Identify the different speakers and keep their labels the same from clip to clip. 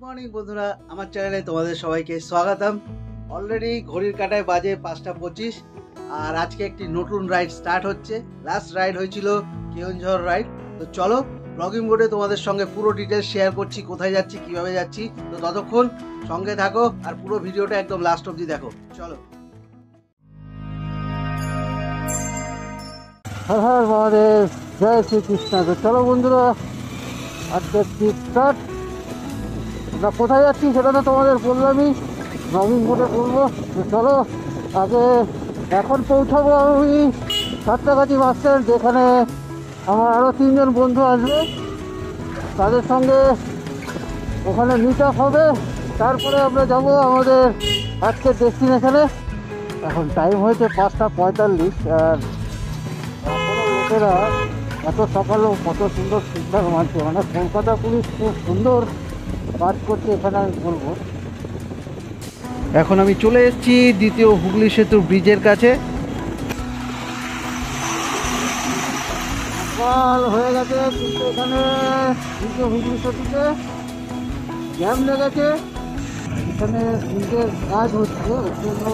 Speaker 1: Morning বন্ধুরা, আমার চ্যানেলে তোমাদের সবাইকে স্বাগতম। অলরেডি ঘড়ির কাঁটায় বাজে 5টা 25 আর আজকে একটি নতুন রাইড স্টার্ট হচ্ছে। লাস্ট রাইড হয়েছিল কেওনঝড় রাইড। তো চলো ব্লগিং মোডে তোমাদের সঙ্গে পুরো ডিটেলস শেয়ার করছি, কোথায় যাচ্ছি, কিভাবে যাচ্ছি। তো ততক্ষণ সঙ্গে থাকো আর পুরো ভিডিওটা একদম লাস্ট অবধি দেখো। চলো।
Speaker 2: হর হর মহাদেব, জয় শ্রীকৃষ্ণ। তো চলো বন্ধুরা, আজকে ট্রিপ স্টার্ট। আমরা কোথায় যাচ্ছি সেটা তো তোমাদের বললামই, ব্লগিং মোডে বলবো। তো চলো, আগে এখন পৌঁছাবো আমি সাতটাগাছি বাস স্ট্যান্ড, যেখানে আমার আরও 3জন বন্ধু আসবে। তাদের সঙ্গে ওখানে মিট আপ হবে, তারপরে আমরা যাব আমাদের আজকের ডেস্টিনেশনে। এখন টাইম হয়েছে 5টা 45 আর এখনো লোকেরা এত সকালেও কত সুন্দর ঠিকঠাক মানছে। মানে কলকাতা পুলিশ খুব সুন্দর কাজ করছে এখানে, আমি বলবো।
Speaker 1: এখন আমি চলে এসেছি দ্বিতীয় হুগলি সেতু ব্রিজের কাছে।
Speaker 2: সকাল হয়ে গেছে, কিন্তু এখানে দ্বিতীয় হুগলি সেতুতে জ্যাম লেগেছে। এখানে ব্রিজের কাজ হচ্ছে, ওর জন্য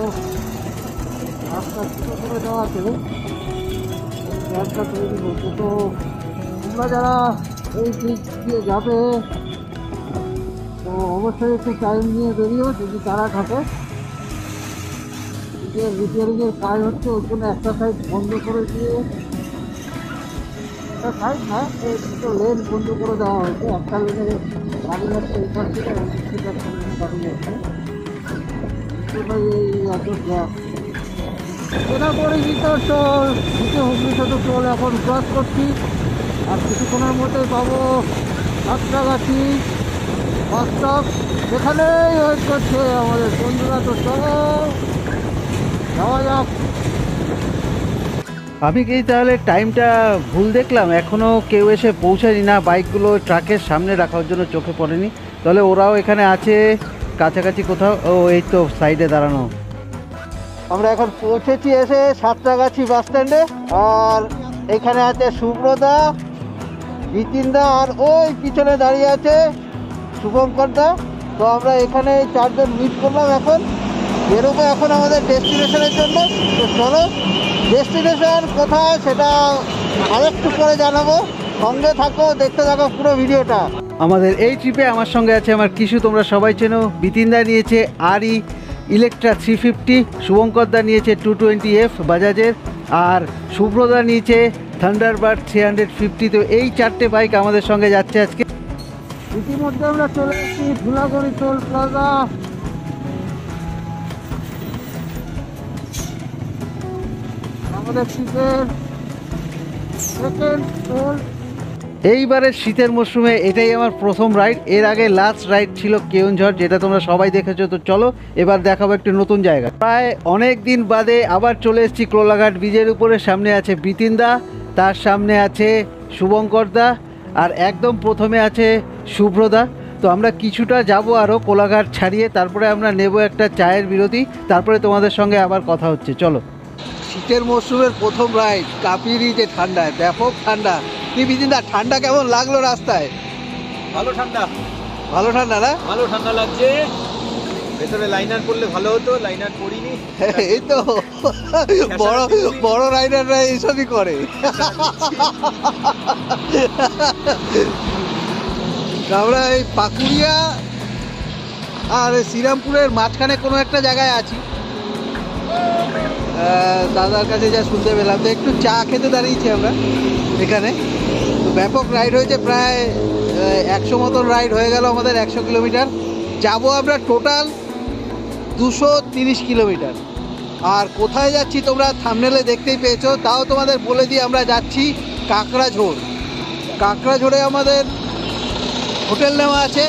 Speaker 2: রাস্তা ছোটো করে দেওয়া আছে, জ্যামটা তৈরি হচ্ছে। তো তোমরা যারা এই ব্রিজ দিয়ে যাবে তো অবশ্যই একটু টাইম নিয়ে বেরিয়েও, যদি তারা থাকে। রিপেয়ারিংয়ের কাজ হচ্ছে, ওর জন্য একটা সাইড বন্ধ করে দিয়ে, একটা সাইড না, এই দুটো লেন বন্ধ করে দেওয়া হয়েছে। একটা লেনে গাড়ি যাচ্ছে এখান থেকে, একটা লেনে গাড়ি যাচ্ছে। এই এত গ্যাস কেনা পরিচিত টোল, দ্বিতীয় হুগলি সেতু টোল এখন ক্রস করছি। আর কিছুক্ষণের মধ্যেই পাবো সাতটাগাছি বাস স্টপ, যেখানেই ওয়েট করছে আমাদের বন্ধুরা। তো চলো যাওয়া যাক।
Speaker 1: আমি কি তাহলে টাইমটা ভুল দেখলাম? এখনও কেউ এসে পৌঁছায়নি না, বাইকগুলো ট্রাকের সামনে রাখার জন্য চোখে পড়েনি। তাহলে ওরাও এখানে আছে কাছাকাছি কোথাও। ও এই তো সাইডে দাঁড়ানো।
Speaker 2: আমরা এখন পৌঁছেছি এসে সাতটাগাছি বাস স্ট্যান্ডে। আর এখানে আছে সুব্রদা, বিতিনদা, আর ওই পিছনে দাঁড়িয়ে আছে শুভঙ্করদা। তো আমরা এখানে 4জন মিট করলাম। এখন বেরোবো এখন আমাদের ডেস্টিনেশনের জন্য। তো চলো, ডেস্টিনেশন কোথায় সেটা আরেকটু পরে জানাবো। সঙ্গে থাকো, দেখতে থাকো পুরো ভিডিওটা।
Speaker 1: আমাদের এই ট্রিপে আমার সঙ্গে আছে আমার কিছু, তোমরা সবাই চেনো। বিতিনদা নিয়েছে আরই ইলেকট্রা 350, শুভঙ্করদা নিয়েছে 220F বাজাজের, আর শুভ্রদা নিয়েছে থান্ডারবার্ড 350। তো এই 4টে বাইক আমাদের সঙ্গে যাচ্ছে আজকে।
Speaker 2: ইতিমধ্যে আমরা চলে এসেছি ধুলাগড়ি টোল প্লাজা। আমাদের ট্রিপের সেকেন্ড টোল।
Speaker 1: এইবারের শীতের মরশুমে এটাই আমার প্রথম রাইড। এর আগে লাস্ট রাইড ছিল কেওনঝড়, যেটা তোমরা সবাই দেখেছো। তো চলো এবার দেখাবো একটি নতুন জায়গা। প্রায় অনেক দিন বাদে আবার চলে এসেছি কোলাঘাট ব্রিজের উপরে। সামনে আছে বিতিনদা, তার সামনে আছে শুভঙ্করদা, আর একদম প্রথমে আছে শুভ্রদা। তো আমরা কিছুটা যাব আরও কোলাঘাট ছাড়িয়ে, তারপরে আমরা নেব একটা চায়ের বিরতি, তারপরে তোমাদের সঙ্গে আবার কথা হচ্ছে। চলো। শীতের মরশুমের প্রথম রাইড, কাপিরি যে ঠান্ডায়, ব্যাপক ঠান্ডা। কি বিদিনদা, ঠান্ডা কেমন লাগলো রাস্তায়?
Speaker 3: ভালো ঠান্ডা,
Speaker 1: ভালো ঠান্ডা না?
Speaker 3: ভালো ঠান্ডা লাগছে। ভেতরে লাইনার করলে ভালো হতো, লাইনার করিনি।
Speaker 1: এই তো বড় বড় রাইডাররা এইসবই করে। আমরা এই পাকুড়িয়া আর শ্রীরামপুরের মাঝখানে কোনো একটা জায়গায় আছি। দাদার কাছে যা শুনতে পেলাম, তো একটু চা খেতে দাঁড়িয়েছি আমরা এখানে। তো ব্যাপক রাইড হয়েছে, প্রায় 100 মতন রাইড হয়ে গেল আমাদের। 100 কিলোমিটার যাবো আমরা, টোটাল 230 কিলোমিটার। আর কোথায় যাচ্ছি তোমরা থাম্বনেলে দেখতেই পেয়েছো। তাও তোমাদের বলে দিই, আমরা যাচ্ছি কাকড়াঝোড়। কাকড়াঝোড়ে আমাদের হোটেল নেওয়া আছে,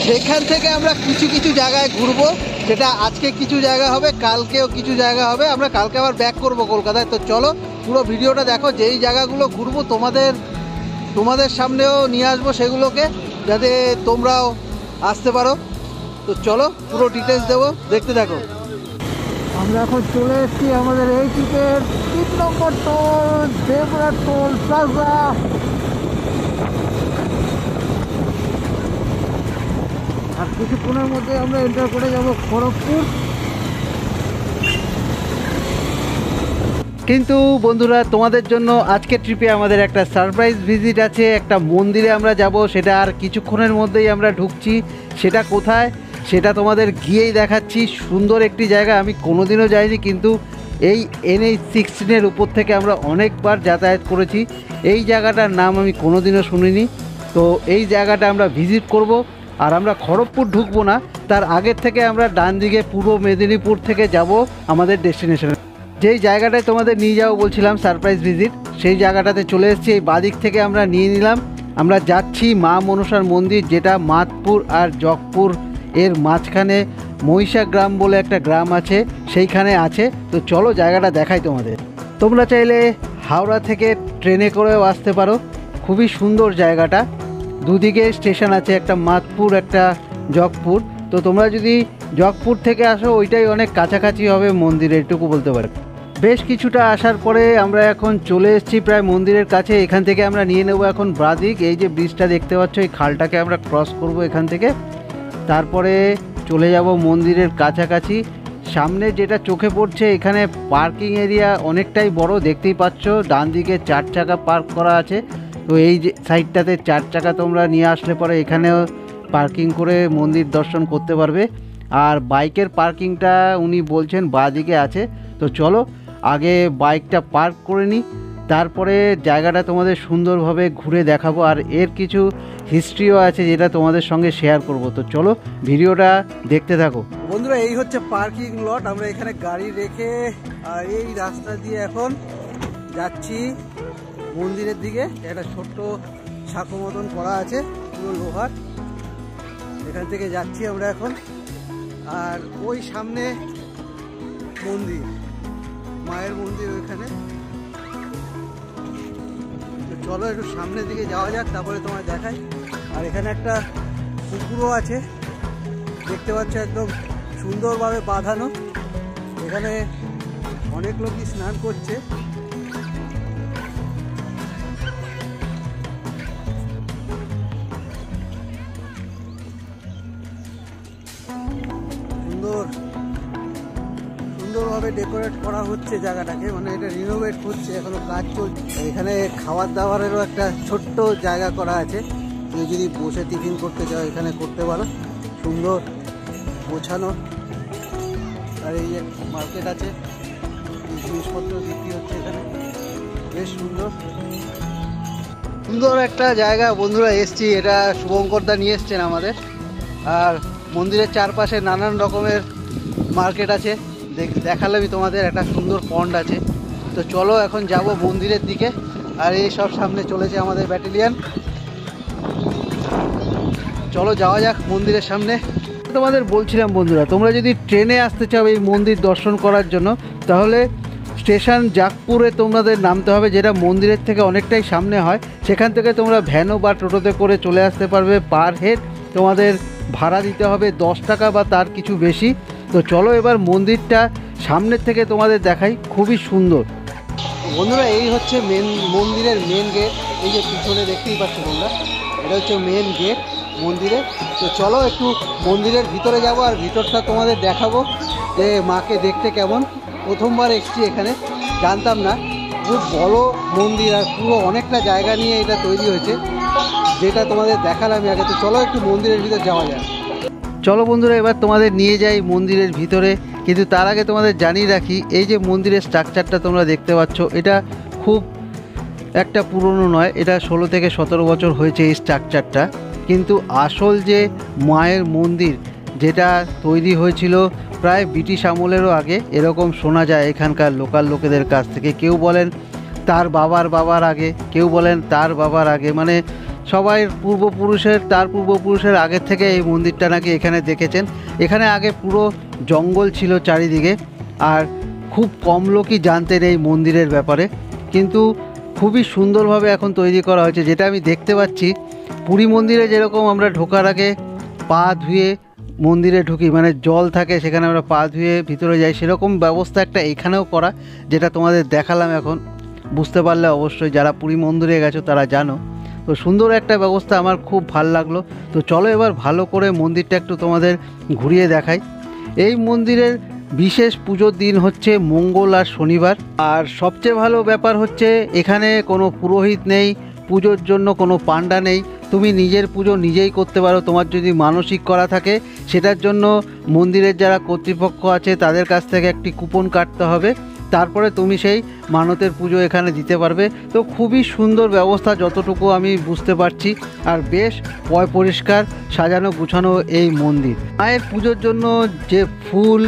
Speaker 1: সেখান থেকে আমরা কিছু কিছু জায়গায় ঘুরবো। সেটা আজকে কিছু জায়গা হবে, কালকেও কিছু জায়গা হবে। আমরা কালকে আবার ব্যাক করবো কলকাতায়। তো চলো পুরো ভিডিওটা দেখো। যেই জায়গাগুলো ঘুরবো তোমাদের সামনেও নিয়ে আসবো সেগুলোকে, যাতে তোমরাও আসতে পারো। তো চলো পুরো ডিটেলস দেবো, দেখতে থাকো।
Speaker 2: আমরা এখন চলে এসেছি আমাদের এই ট্রিপের 3 নম্বর টোল, দেবরা টোল প্লাজা। আর কিছুক্ষণের মধ্যে আমরা এন্টার করে যাব খড়গপুর।
Speaker 1: কিন্তু বন্ধুরা, তোমাদের জন্য আজকের ট্রিপে আমাদের একটা সারপ্রাইজ ভিজিট আছে। একটা মন্দিরে আমরা যাব, সেটা আর কিছুক্ষণের মধ্যেই আমরা ঢুকছি। সেটা কোথায় সেটা তোমাদের গিয়েই দেখাচ্ছি। সুন্দর একটি জায়গা, আমি কোনোদিনও যাইনি, কিন্তু এই NH-16 উপর থেকে আমরা অনেকবার যাতায়াত করেছি। এই জায়গাটার নাম আমি কোনোদিনও শুনিনি। তো এই জায়গাটা আমরা ভিজিট করব। আর আমরা খড়গপুর ঢুকবো না, তার আগের থেকে আমরা ডান দিকে পূর্ব মেদিনীপুর থেকে যাব আমাদের ডেস্টিনেশনে। যেই জায়গাটায় তোমাদের নিয়ে যাবো বলছিলাম সারপ্রাইজ ভিজিট, সেই জায়গাটাতে চলে এসেছি। এই বাদিক থেকে আমরা নিয়ে নিলাম। আমরা যাচ্ছি মা মনসার মন্দির, যেটা মাতপুর আর জগপুর এর মাঝখানে মহিষা গ্রাম বলে একটা গ্রাম আছে, সেইখানে আছে। তো চলো জায়গাটা দেখাই তোমাদের। তোমরা চাইলে হাওড়া থেকে ট্রেনে করেও আসতে পারো। খুবই সুন্দর জায়গাটা, দুদিকে স্টেশন আছে, একটা মাতপুর একটা জগপুর। তো তোমরা যদি জগপুর থেকে আসো, ওইটাই অনেক কাছাকাছি হবে মন্দিরে, এটুকু বলতে পারো। বেশ কিছুটা আসার পরে আমরা এখন চলে এসেছি প্রায় মন্দিরের কাছে। এখান থেকে আমরা নিয়ে নেব এখন বাদিক। এই যে ব্রিজটা দেখতে পাচ্ছ, এই খালটাকে আমরা ক্রস করব এখান থেকে। তারপরে চলে যাব মন্দিরের কাছাকাছি। সামনে যেটা চোখে পড়ছে, এখানে পার্কিং এরিয়া অনেকটাই বড়, দেখতেই পাচ্ছ। ডান দিকে 4 চাকা পার্ক করা আছে। তো এই যে সাইডটাতে 4 চাকা তোমরা নিয়ে আসলে পরে এখানেও পার্কিং করে মন্দির দর্শন করতে পারবে। আর বাইকের পার্কিংটা উনি বলছেন বাঁদিকে আছে। তো চলো আগে বাইকটা পার্ক করে নিই, তারপরে জায়গাটা তোমাদের সুন্দরভাবে ঘুরে দেখাবো। আর এর কিছু হিস্ট্রিও আছে, যেটা তোমাদের সঙ্গে শেয়ার করব। তো চলো ভিডিওটা দেখতে থাকো। বন্ধুরা, এই হচ্ছে পার্কিং লট। আমরা এখানে গাড়ি রেখে আর এই রাস্তা দিয়ে এখন যাচ্ছি মন্দিরের দিকে। একটা ছোট্ট সাঁকো মতন করা আছে, পুরো লোহার। এখান থেকে যাচ্ছি আমরা এখন। আর ওই সামনে মন্দির, মায়ের মন্দির ওইখানে। তো চলো একটু সামনের দিকে যাওয়া যাক, তারপরে তোমায় দেখাই। আর এখানে একটা পুকুরও আছে, দেখতে পাচ্ছ, একদম সুন্দরভাবে বাঁধানো। এখানে অনেক লোকই স্নান করছে। সুন্দরভাবে ডেকোরেট করা হচ্ছে জায়গাটাকে, মানে এটা রিনোভেট হচ্ছে, এখনো কাজ চলছে। এখানে খাবার দাবারেরও একটা ছোট্ট জায়গা করা আছে, তুমি যদি বসে টিফিন করতে চাও এখানে করতে পারো। সুন্দর গোছানো। আর এই যে মার্কেট আছে, জিনিসপত্র বিক্রি হচ্ছে এখানে, বেশ সুন্দর সুন্দর একটা জায়গা। বন্ধুরা এসছি, এটা শুভঙ্করদা নিয়ে এসছেন আমাদের। আর মন্দিরের চারপাশে নানান রকমের মার্কেট আছে, দেখালামই তোমাদের। একটা সুন্দর পন্ড আছে। তো চলো এখন যাব মন্দিরের দিকে। আর এই সব সামনে চলেছে আমাদের ব্যাটালিয়ান। চলো যাওয়া যাক মন্দিরের সামনে। তোমাদের বলছিলাম বন্ধুরা, তোমরা যদি ট্রেনে আসতে চাও এই মন্দির দর্শন করার জন্য, তাহলে স্টেশন জাগপুরে তোমাদের নামতে হবে, যেটা মন্দিরের থেকে অনেকটাই সামনে হয়। সেখান থেকে তোমরা ভ্যানও বা টোটোতে করে চলে আসতে পারবে। পার হেড তোমাদের ভাড়া দিতে হবে 10 টাকা বা তার কিছু বেশি। তো চলো এবার মন্দিরটা সামনের থেকে তোমাদের দেখাই, খুবই সুন্দর। বন্ধুরা, এই হচ্ছে মন্দিরের মেন গেট। এই যে পিছনে দেখতেই পাচ্ছ তোমরা, এটা হচ্ছে মেন গেট মন্দিরে। তো চলো একটু মন্দিরের ভিতরে যাব, আর ভিতরটা তোমাদের দেখাবো যে মাকে দেখতে কেমন। প্রথমবার এসেছি এখানে, জানতাম না। খুব বড় মন্দির, আর পুরো অনেকটা জায়গা নিয়ে এটা তৈরি হয়েছে, যেটা তোমাদের দেখালাম আগে। তো চলো একটু মন্দিরের ভিতর যাওয়া যায়। চলো বন্ধুরা, এবার তোমাদের নিয়ে যাই মন্দিরের ভিতরে। কিন্তু তার আগে তোমাদের জানিয়ে রাখি, এই যে মন্দিরের স্ট্রাকচারটা তোমরা দেখতে পাচ্ছ, এটা খুব একটা পুরনো নয়। এটা 16 থেকে 17 বছর হয়েছে এই স্ট্রাকচারটা। কিন্তু আসল যে মায়ের মন্দির, যেটা তৈরি হয়েছিল প্রায় ব্রিটিশ আমলেরও আগে, এরকম শোনা যায় এখানকার লোকাল লোকেদের কাছ থেকে। কেউ বলেন তার বাবার আগে, কেউ বলেন তার বাবার আগে, মানে সবাই তার পূর্বপুরুষের আগের থেকে এই মন্দিরটা নাকি এখানে দেখেছেন। এখানে আগে পুরো জঙ্গল ছিল চারিদিকে, আর খুব কম লোকই জানতেন এই মন্দিরের ব্যাপারে। কিন্তু খুবই সুন্দরভাবে এখন তৈরি করা হয়েছে, যেটা আমি দেখতে পাচ্ছি। পুরী মন্দিরে যেরকম আমরা ঢোকার আগে পা ধুয়ে মন্দিরে ঢুকি, মানে জল থাকে সেখানে আমরা পা ধুয়ে ভিতরে যাই, সেরকম ব্যবস্থা একটা এখানেও করা, যেটা তোমাদের দেখালাম এখন। বুঝতে পারলে অবশ্যই, যারা পুরী মন্দিরে গেছো তারা জানো। তো সুন্দর একটা ব্যবস্থা, আমার খুব ভাল লাগলো। তো চলো এবার ভালো করে মন্দিরটা একটু তোমাদের ঘুরিয়ে দেখাই। এই মন্দিরের বিশেষ পুজোর দিন হচ্ছে মঙ্গল আর শনিবার। আর সবচেয়ে ভালো ব্যাপার হচ্ছে এখানে কোনো পুরোহিত নেই, পুজোর জন্য কোনো পান্ডা নেই, তুমি নিজের পুজো নিজেই করতে পারো। তোমার যদি মানসিক করা থাকে সেটার জন্য মন্দিরের যারা কর্তৃপক্ষ আছে তাদের কাছ থেকে একটি কুপন কাটতে হবে, তারপরে তুমি সেই মানতের পুজো এখানে দিতে পারবে। তো খুবই সুন্দর ব্যবস্থা যতটুকু আমি বুঝতে পারছি, আর বেশ পরিষ্কার সাজানো গুছানো এই মন্দির। মায়ের পুজোর জন্য যে ফুল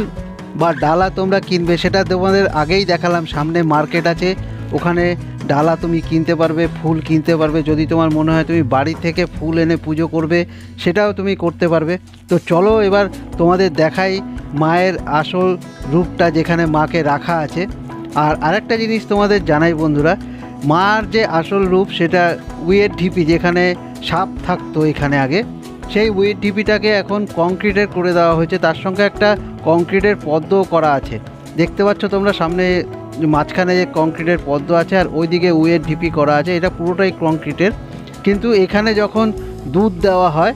Speaker 1: বা ডালা তোমরা কিনবে সেটা তোমাদের আগেই দেখালাম, সামনে মার্কেট আছে, ওখানে ডালা তুমি কিনতে পারবে, ফুল কিনতে পারবে। যদি তোমার মনে হয় তুমি বাড়ি থেকে ফুল এনে পুজো করবে সেটাও তুমি করতে পারবে। তো চলো এবার তোমাদের দেখাই মায়ের আসল রূপটা যেখানে মাকে রাখা আছে। আর আরেকটা জিনিস তোমাদের জানাই বন্ধুরা, মার যে আসল রূপ সেটা উইয়ের ঢিপি, যেখানে সাপ থাকতো এখানে আগে, সেই উইয়ের ঢিপিটাকে এখন কংক্রিটের করে দেওয়া হয়েছে, তার সঙ্গে একটা কংক্রিটের পদ্মও করা আছে। দেখতে পাচ্ছ তোমরা সামনে মাঝখানে যে কংক্রিটের পদ্ম আছে আর ওইদিকে উইয়ের ঢিপি করা আছে, এটা পুরোটাই কংক্রিটের। কিন্তু এখানে যখন দুধ দেওয়া হয়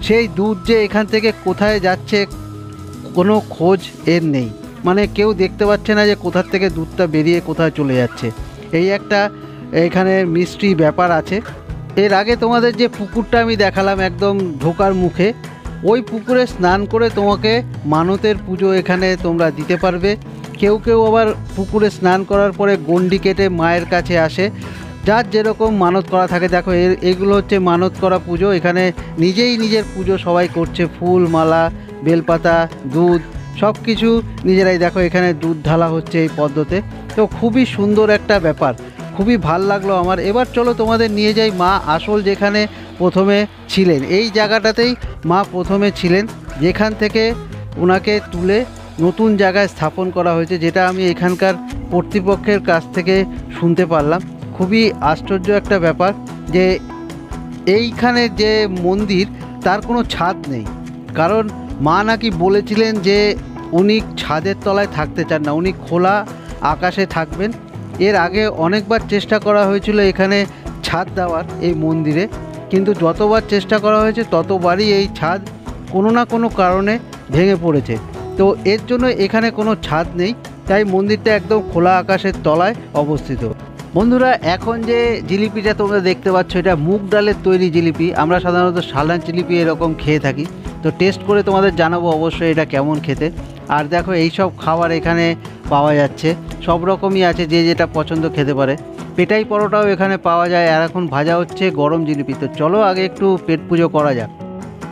Speaker 1: সেই দুধ যে এখান থেকে কোথায় যাচ্ছে কোনো খোঁজ এর নেই, মানে কেউ দেখতে পাচ্ছে না যে কোথার থেকে দুধটা বেরিয়ে কোথায় চলে যাচ্ছে। এই একটা এখানে মিষ্টি ব্যাপার আছে। এর আগে তোমাদের যে পুকুরটা আমি দেখালাম একদম ঢোকার মুখে, ওই পুকুরে স্নান করে তোমাকে মানতের পুজো এখানে তোমরা দিতে পারবে। কেউ কেউ আবার পুকুরে স্নান করার পরে গণ্ডি কেটে মায়ের কাছে আসে, যার যেরকম মানত করা থাকে। দেখো এগুলো হচ্ছে মানত করা পুজো, এখানে নিজেই নিজের পুজো সবাই করছে, ফুল মালা বেলপাতা দুধ সব কিছু নিজেরাই। দেখো এখানে দুধ ঢালা হচ্ছে এই পদ্ধতিতে। তো খুবই সুন্দর একটা ব্যাপার, খুবই ভাল লাগলো আমার। এবার চলো তোমাদের নিয়ে যাই মা আসল যেখানে প্রথমে ছিলেন। এই জায়গাটাতেই মা প্রথমে ছিলেন, যেখান থেকে ওনাকে তুলে নতুন জায়গায় স্থাপন করা হয়েছে, যেটা আমি এখানকার কর্তৃপক্ষের কাছ থেকে শুনতে পারলাম। খুবই আশ্চর্য একটা ব্যাপার যে এইখানে যে মন্দির তার কোনো ছাদ নেই, কারণ মা নাকি বলেছিলেন যে উনি ছাদের তলায় থাকতে চান না, উনি খোলা আকাশে থাকবেন। এর আগে অনেকবার চেষ্টা করা হয়েছিল এখানে ছাদ দেওয়ার এই মন্দিরে, কিন্তু যতবার চেষ্টা করা হয়েছে ততবারই এই ছাদ কোনো না কোনো কারণে ভেঙে পড়েছে। তো এর জন্য এখানে কোনো ছাদ নেই, তাই মন্দিরটা একদম খোলা আকাশের তলায় অবস্থিত। বন্ধুরা এখন যে জিলিপিটা তোমরা দেখতে পাচ্ছ এটা মুগ ডালের তৈরি জিলিপি। আমরা সাধারণত সালান জিলিপি এরকম খেয়ে থাকি, তো টেস্ট করে তোমাদের জানাবো অবশ্যই এটা কেমন খেতে। আর দেখো এই সব খাবার এখানে পাওয়া যাচ্ছে, সব রকমই আছে, যে যেটা পছন্দ খেতে পারে। পেটাই পরোটাও এখানে পাওয়া যায়, আর এখন ভাজা হচ্ছে গরম জিলিপি। তো চলো আগে একটু পেট পুজো করা যাক।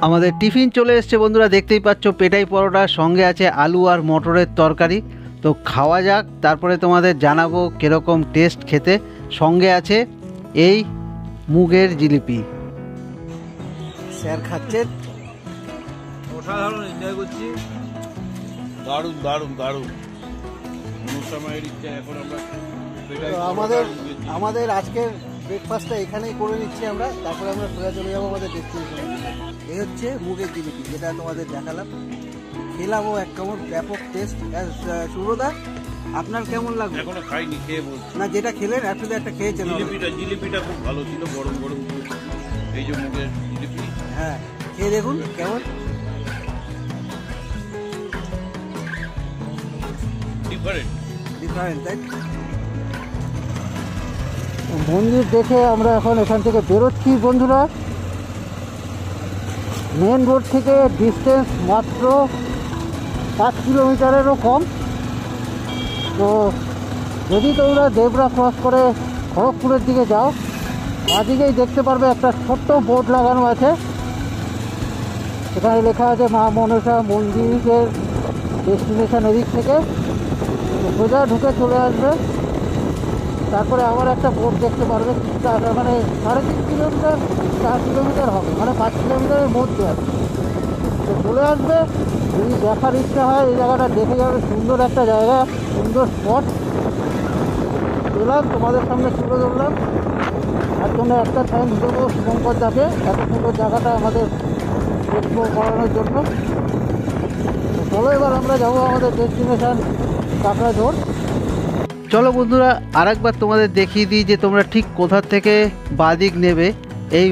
Speaker 1: আমাদের টিফিন চলে এসছে বন্ধুরা, দেখতেই পাচ্ছ পেটাই পরোটার সঙ্গে আছে আলু আর মটরের তরকারি। তো খাওয়া যাক, তারপরে তোমাদের জানাবো কীরকম টেস্ট খেতে। সঙ্গে আছে এই মুগের জিলিপি। স্যার খাচ্ছেন,
Speaker 3: অসাধারণ এনজয় করছি, দারুণ দারুণ দারুণ। সময়ের ইচ্ছা এখন আমরা
Speaker 1: আমাদের আজকের ব্রেকফাস্টটা এখানেই করে নিচ্ছি আমরা, তারপরে আমরা সোজা চলে যাবো আমাদের ডেস্টিনেশনে। এই হচ্ছে মুগের জিলিপি, যেটা তোমাদের দেখালাম। খেলামও এক কেমন ব্যাপক টেস্ট। সুব্রদা আপনার কেমন লাগলো?
Speaker 3: এখনো খাইনি, খেয়ে বলছি।
Speaker 1: না যেটা খেলেন একসাথে একটা খেয়েছেন।
Speaker 3: জিলিপিটা খুব ভালো ছিল, গরম গরম। এই যে মুগের জিলিপি,
Speaker 1: হ্যাঁ খেয়ে দেখুন কেমন। ডিফারেন্ট তাই।
Speaker 2: মন্দির দেখে আমরা এখন এখান থেকে বেরোচ্ছি বন্ধুরা। মেন রোড থেকে ডিস্টেন্স মাত্র 5 কিলোমিটারেরও কম। তো যদি তোমরা দেবরা ক্রস করে খড়গপুরের দিকে যাও, আদিকেই দেখতে পারবে একটা ছোট্ট বোর্ড লাগানো আছে, এখানে লেখা আছে মা মনসা মন্দিরের ডেস্টিনেশন এদিক থেকে। সোজা ঢুকে চলে আসবে, তারপরে আবার একটা বোর্ড দেখতে পারবে, মানে 3.5 কিলোমিটার 4 কিলোমিটার হবে, মানে 5 কিলোমিটারের মধ্যে আছে। তো চলে আসবে, যদি দেখার ইচ্ছা হয় এই জায়গাটা দেখে যাবে। সুন্দর একটা জায়গা, সুন্দর স্পট। এলাম তোমাদের সামনে তুলে ধরলাম, তার জন্য একটা থ্যাঙ্কস দেবো শুভঙ্কর দাকে, এত সুন্দর জায়গাটা আমাদের এক্সপ্লোর করানোর জন্য। চলো এবার আমরা যাবো আমাদের ডেস্টিনেশন কাঁকড়াঝোড়।
Speaker 1: চলো বন্ধুরা আরেকবার তোমাদের দেখিয়ে দিই যে তোমরা ঠিক কোথা থেকে বাদিক নেবে। এই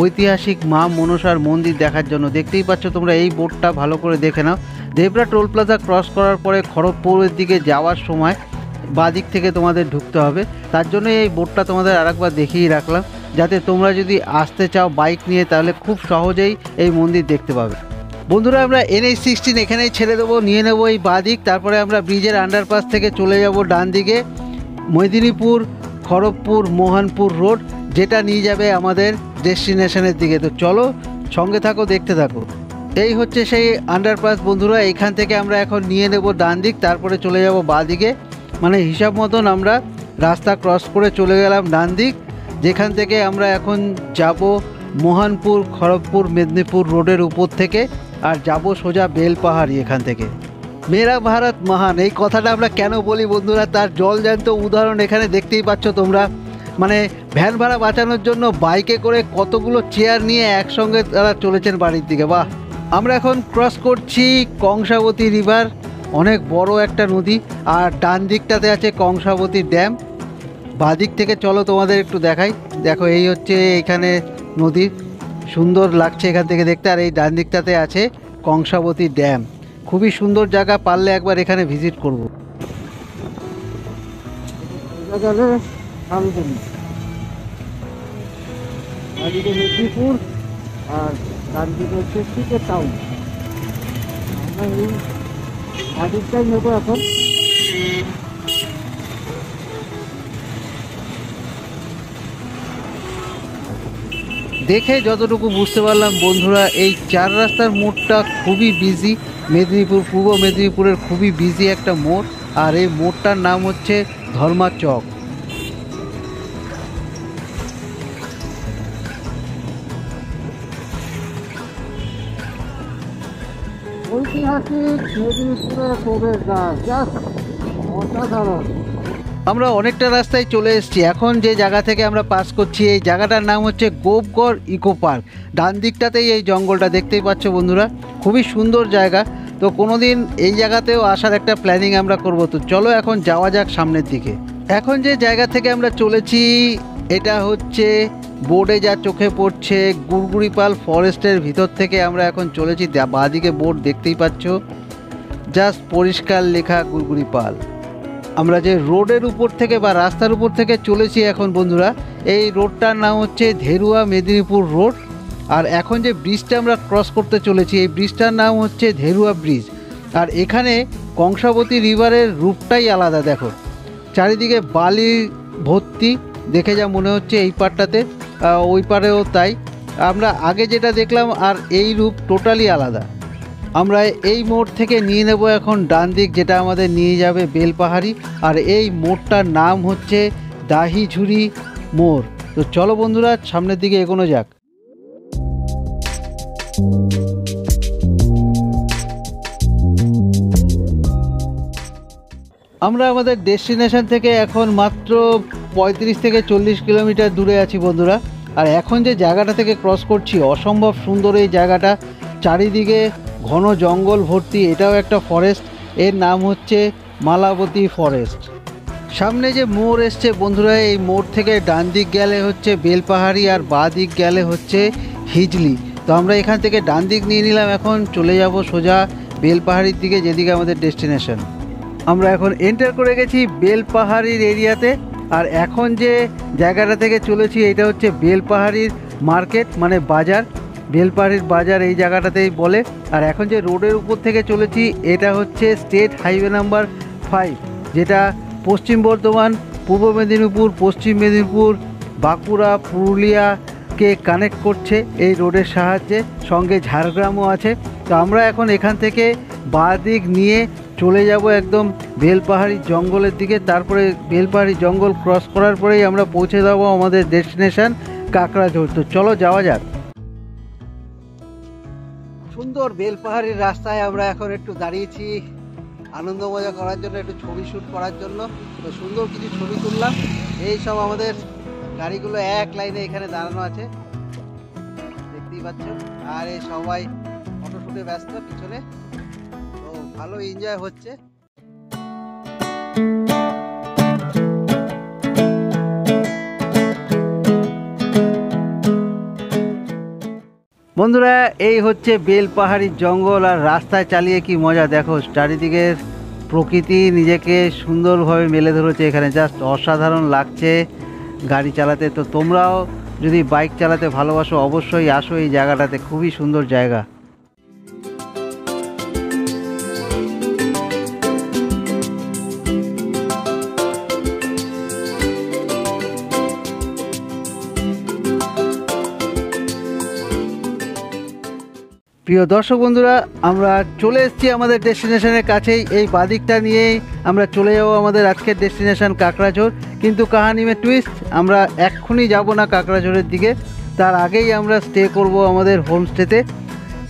Speaker 1: ঐতিহাসিক মা মনসার মন্দির দেখার জন্য। দেখতেই পাচ্ছ তোমরা, এই বোর্ডটা ভালো করে দেখে নাও। দেবরা টোল প্লাজা ক্রস করার পরে খড়গপুরের দিকে যাওয়ার সময় বাদিক থেকে তোমাদের ঢুকতে হবে। তার জন্য এই বোর্ডটা তোমাদের আরেকবার দেখিয়ে রাখলাম, যাতে তোমরা যদি আসতে চাও বাইক নিয়ে তাহলে খুব সহজেই এই মন্দির দেখতে পাবে। বন্ধুরা, আমরা NH-16 এখানেই ছেড়ে দেবো, নিয়ে নেবো এই বাদিক। তারপরে আমরা ব্রিজের আন্ডারপাস থেকে চলে যাব ডান দিকে মেদিনীপুর খড়গপুর মোহনপুর রোড, যেটা নিয়ে যাবে আমাদের ডেস্টিনেশনের দিকে। তো চলো সঙ্গে থাকো, দেখতে থাকো। এই হচ্ছে সেই আন্ডারপাস বন্ধুরা। এখান থেকে আমরা এখন নিয়ে নেব ডান দিক, তারপরে চলে যাব বাঁ দিকে। মানে হিসাব মতন আমরা রাস্তা ক্রস করে চলে গেলাম ডান দিক, যেখান থেকে আমরা এখন যাব মোহনপুর খড়গপুর মেদিনীপুর রোডের উপর থেকে, আর যাব সোজা বেলপাহাড়ি। এখান থেকে মেরা ভারত মহান, এই কথাটা আমরা কেন বলি বন্ধুরা, তার জলজ্যান্ত উদাহরণ এখানে দেখতেই পাচ্ছ তোমরা। মানে ভ্যান ভাড়া বাঁচানোর জন্য বাইকে করে কতগুলো চেয়ার নিয়ে একসঙ্গে তারা চলেছেন বাড়ির দিকে। বাহ! আমরা এখন ক্রস করছি কংসাবতী রিভার, অনেক বড় একটা নদী। আর ডান দিকটাতে আছে কংসাবতী ড্যাম। বাদিক থেকে চলো তোমাদের একটু দেখাই। দেখো, এই হচ্ছে এখানে নদী, সুন্দর লাগছে এখান থেকে দেখতে। আর এই ডান দিকটাতে আছে কংসাবতী ড্যাম। খুবই সুন্দর জায়গা, পারলে একবার এখানে ভিজিট করব।
Speaker 2: মেদিনীপুর আর ডান দিকে হচ্ছে ক্রিকেট টাউন। আমরা এই বাদিকটাই নেবো এখন।
Speaker 1: দেখে যতটুকু বুঝতে পারলাম বন্ধুরা, এই চার রাস্তার মোড়টা খুবই বিজি। মেদিনীপুর, পূর্ব মেদিনীপুরের খুবই বিজি একটা মোড়। আর এই মোড়টার নাম হচ্ছে ধর্মা চক।
Speaker 2: ঐতিহাসিক মেদিনীপুরের প্রবেশদ্বার, জাস্ট অসাধারণ।
Speaker 1: আমরা অনেকটা রাস্তায় চলে এসেছি। এখন যে জায়গা থেকে আমরা পাস করছি, এই জায়গাটার নাম হচ্ছে গোপগড় ইকো পার্ক। ডান দিকটাতেই এই জঙ্গলটা দেখতেই পাচ্ছ বন্ধুরা, খুবই সুন্দর জায়গা। তো কোনো দিন এই জায়গাতেও আসার একটা প্ল্যানিং আমরা করব। তো চলো এখন যাওয়া যাক সামনের দিকে। এখন যে জায়গা থেকে আমরা চলেছি, এটা হচ্ছে বোর্ডে যা চোখে পড়ছে গুড়গুড়িপাল ফরেস্টের ভিতর থেকে আমরা এখন চলেছি। বাঁদিকে বোর্ড দেখতেই পাচ্ছ, জাস্ট পরিষ্কার লেখা গুড়গুড়িপাল। আমরা যে রোডের উপর থেকে বা রাস্তার উপর থেকে চলেছি এখন বন্ধুরা, এই রোডটার নাম হচ্ছে ধেরুয়া মেদিনীপুর রোড। আর এখন যে ব্রিজটা আমরা ক্রস করতে চলেছি, এই ব্রিজটার নাম হচ্ছে ধেরুয়া ব্রিজ। আর এখানে কংসাবতী রিভারের রূপটাই আলাদা। দেখো, চারিদিকে বালি ভর্তি, দেখে যা মনে হচ্ছে এই পাড়টাতে, ওই পাড়েও তাই। আমরা আগে যেটা দেখলাম আর এই রূপ টোটালি আলাদা। আমরা এই মোড় থেকে নিয়ে নেব এখন ডান দিক, যেটা আমাদের নিয়ে যাবে বেলপাহাড়ি। আর এই মোড়টার নাম হচ্ছে দাহিঝুরি মোড়। তো চলো বন্ধুরা সামনের দিকে এগোনো যাক। আমরা আমাদের ডেস্টিনেশন থেকে এখন মাত্র 35 থেকে 40 কিলোমিটার দূরে আছি বন্ধুরা। আর এখন যে জায়গাটা থেকে ক্রস করছি, অসম্ভব সুন্দর এই জায়গাটা। চারিদিকে ঘন জঙ্গল ভর্তি, এটাও একটা ফরেস্ট। এর নাম হচ্ছে মালাবতী ফরেস্ট। সামনে যে মোড় এসছে বন্ধুরা, এই মোড় থেকে ডান দিক গেলে হচ্ছে বেলপাহাড়ি, আর বাঁ দিক গেলে হচ্ছে হিজলি। তো আমরা এখান থেকে ডান দিক নিয়ে নিলাম, এখন চলে যাব সোজা বেলপাহাড়ির দিকে, যেদিকে আমাদের ডেস্টিনেশন। আমরা এখন এন্টার করে গেছি বেলপাহাড়ির এরিয়াতে। আর এখন যে জায়গাটা থেকে চলেছি, এটা হচ্ছে বেলপাহাড়ির মার্কেট, মানে বাজার। বেলপাহাড়ির বাজার এই জায়গাটাতেই বলে। আর এখন যে রোডের উপর থেকে চলেছি, এটা হচ্ছে স্টেট হাইওয়ে নাম্বার 5, যেটা পশ্চিম বর্ধমান, পূর্ব মেদিনীপুর, পশ্চিম মেদিনীপুর, বাঁকুড়া, পুরুলিয়াকে কানেক্ট করছে এই রোডের সাহায্যে। সঙ্গে ঝাড়গ্রামও আছে। তো আমরা এখন এখান থেকে বাঁ দিক নিয়ে চলে যাব একদম বেলপাহাড়ি জঙ্গলের দিকে। তারপরে বেলপাহাড়ি জঙ্গল ক্রস করার পরেই আমরা পৌঁছে যাবো আমাদের ডেস্টিনেশন কাকড়াঝোড়। তো চলো যাওয়া যাক। সুন্দর বেলপাহাড়ির রাস্তায় আমরা এখন একটু দাঁড়িয়েছি আনন্দ মজা করার জন্য, একটু ছবি শ্যুট করার জন্য। তো সুন্দর কিছু ছবি তুললাম। এই সব আমাদের গাড়িগুলো এক লাইনে এখানে দাঁড়ানো আছে, দেখতেই পাচ্ছ। আর এই সবাই ফটো শ্যুটে ব্যস্ত পিছনে। তো ভালো এনজয় হচ্ছে। বন্ধুরা এই হচ্ছে বেলপাহাড়ির জঙ্গল, আর রাস্তায় চালিয়ে কি মজা। দেখো চারিদিকের প্রকৃতি নিজেকে সুন্দরভাবে মেলে ধরেছে এখানে, জাস্ট অসাধারণ লাগছে গাড়ি চালাতে। তো তোমরাও যদি বাইক চালাতে ভালোবাসো অবশ্যই আসো এই জায়গাটাতে, খুবই সুন্দর জায়গা। প্রিয় দর্শক বন্ধুরা, আমরা চলে এসেছি আমাদের ডেস্টিনেশনের কাছেই। এই বাদিকটা নিয়েই আমরা চলে যাব আমাদের আজকের ডেস্টিনেশন কাকড়াঝোড়। কিন্তু কাহানি মে টুইস্ট, আমরা এক্ষুনি যাব না কাকড়াঝোড়ের দিকে, তার আগেই আমরা স্টে করব আমাদের হোমস্টেতে,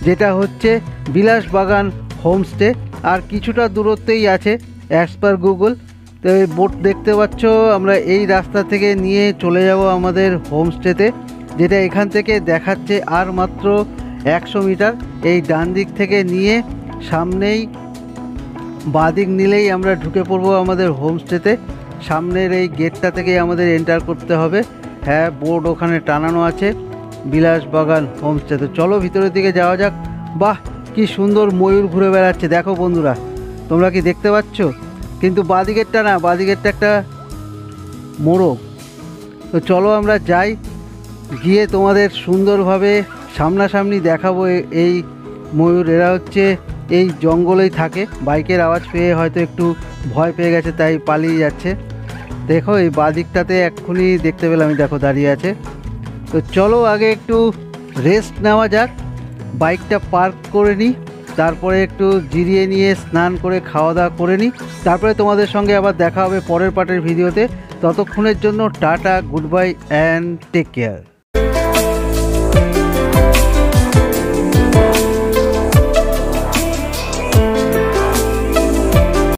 Speaker 1: যেটা হচ্ছে বিলাস বাগান হোমস্টে। আর কিছুটা দূরত্বেই আছে অ্যাজ পার গুগল। তো এই বোট দেখতে পাচ্ছ, আমরা এই রাস্তা থেকে নিয়ে চলে যাব আমাদের হোমস্টেতে, যেটা এখান থেকে দেখাচ্ছে আর মাত্র 100 মিটার। এই ডান দিক থেকে নিয়ে সামনেই বাদিক নিলেই আমরা ঢুকে পড়বো আমাদের হোমস্টেতে। সামনের এই গেটটা থেকেই আমাদের এন্টার করতে হবে। হ্যাঁ, বোর্ড ওখানে টানানো আছে বিলাস বাগান হোমস্টে। তো চলো ভিতরের দিকে যাওয়া যাক। বাহ, কি সুন্দর ময়ূর ঘুরে বেড়াচ্ছে দেখো বন্ধুরা, তোমরা কি দেখতে পাচ্ছ? কিন্তু বাদিকেরটা না, বাদিকেরটা একটা মোরগ। তো চলো আমরা যাই, গিয়ে তোমাদের সুন্দরভাবে সামনাসামনি দেখাবো এই ময়ূর। এরা হচ্ছে এই জঙ্গলেই থাকে। বাইকের আওয়াজ পেয়ে হয়তো একটু ভয় পেয়ে গেছে, তাই পালিয়ে যাচ্ছে। দেখো এই বাদিকটাতে এক্ষুনি দেখতে পেলাম, আমি দেখো দাঁড়িয়ে আছে। তো চলো আগে একটু রেস্ট নেওয়া যাক, বাইকটা পার্ক করে নিই, তারপরে একটু জিরিয়ে নিয়ে স্নান করে খাওয়া দাওয়া করে নিই, তারপরে তোমাদের সঙ্গে আবার দেখা হবে পরের পার্টের ভিডিওতে। ততক্ষণের জন্য tata, goodbye and take care.